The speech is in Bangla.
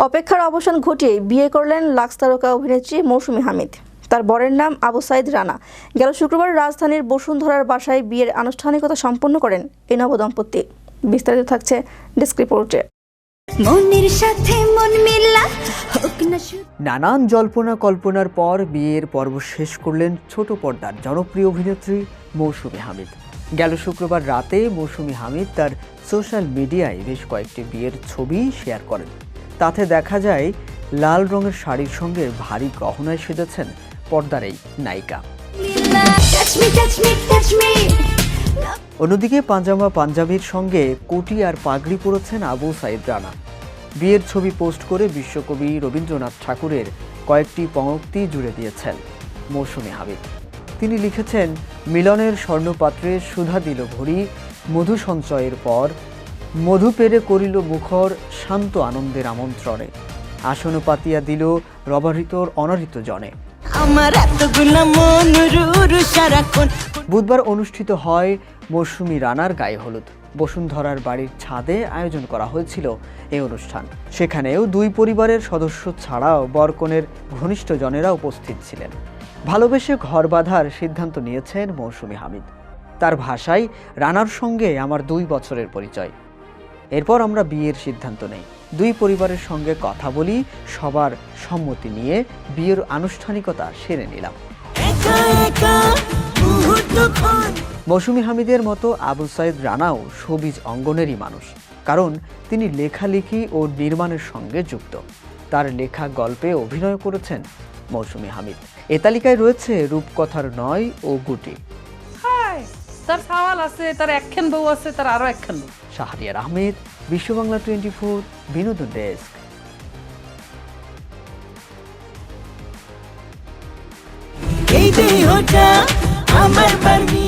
অপেক্ষার অবসান ঘটিয়ে বিয়ে করলেন লাক্স তারকা অভিনেত্রী মৌসুমী হামিদ। তার বরের নাম আবু সাইদ রানা। গেল শুক্রবার রাজধানীর বসুন্ধরার বাসায় বিয়ের আনুষ্ঠানিকতা সম্পন্ন করেন এই নবদম্পতি। বিস্তারিত থাকছে ডেস্ক রিপোর্টে। নানান জল্পনা কল্পনার পর বিয়ের পর্ব শেষ করলেন ছোট পর্দার জনপ্রিয় অভিনেত্রী মৌসুমী হামিদ। গেল শুক্রবার রাতে মৌসুমী হামিদ তার সোশ্যাল মিডিয়ায় বেশ কয়েকটি বিয়ের ছবি শেয়ার করেন। তাতে দেখা যায় লাল রঙের শাড়ির সঙ্গে ভারী গহনায় সেজেছেন পর্দার এই নায়িকা। অন্যদিকে পাঞ্জামা পাঞ্জাবির সঙ্গে কোটি আর পাগড়ি পরেছেন আবু সাইদ রানা। বিয়ের ছবি পোস্ট করে বিশ্বকবি রবীন্দ্রনাথ ঠাকুরের কয়েকটি পঙ্ক্তি জুড়ে দিয়েছেন মৌসুমী হামিদ। তিনি লিখেছেন, মিলনের স্বর্ণপাত্রে সুধা দিল ভরি, মধু সঞ্চয়ের পর মধু পেরে করিল মুখর, শান্ত আনন্দের আমন্ত্রণে আসন পাতিয়া দিল রবারিতর অনারিত জনে। বুধবার অনুষ্ঠিত হয় মৌসুমী রানার গায়ে হলুদ। বসুন্ধরার বাড়ির ছাদে আয়োজন করা হয়েছিল এই অনুষ্ঠান। সেখানেও দুই পরিবারের সদস্য ছাড়াও বরকনের ঘনিষ্ঠজনেরা উপস্থিত ছিলেন। ভালোবেসে ঘর বাঁধার সিদ্ধান্ত নিয়েছেন মৌসুমী হামিদ। তার ভাষায়, রানার সঙ্গে আমার 2 বছরের পরিচয়। এরপর আমরা বিয়ের সিদ্ধান্ত নেই। দুই পরিবারের সঙ্গে কথা বলি, সবার সম্মতি নিয়ে বিয়ের আনুষ্ঠানিকতা সেরে নিলাম। মৌসুমী হামিদের মতো আবু সাইদ রানাও শোবিজ অঙ্গনেরই মানুষ, কারণ তিনি লেখালেখি ও নির্মাণের সঙ্গে যুক্ত। তার লেখা গল্পে অভিনয় করেছেন মৌসুমী হামিদ। এ তালিকায় রয়েছে রূপকথার নয় ও গুটি। তার সওয়াল আছে, তার একখান বউ আছে, তার আরো একখান বউ। শাহরিয়ার আহমেদ, বিশ্ববাংলা 24, বিনোদন ডেস্ক। এই দেহটা আমার বাড়ি।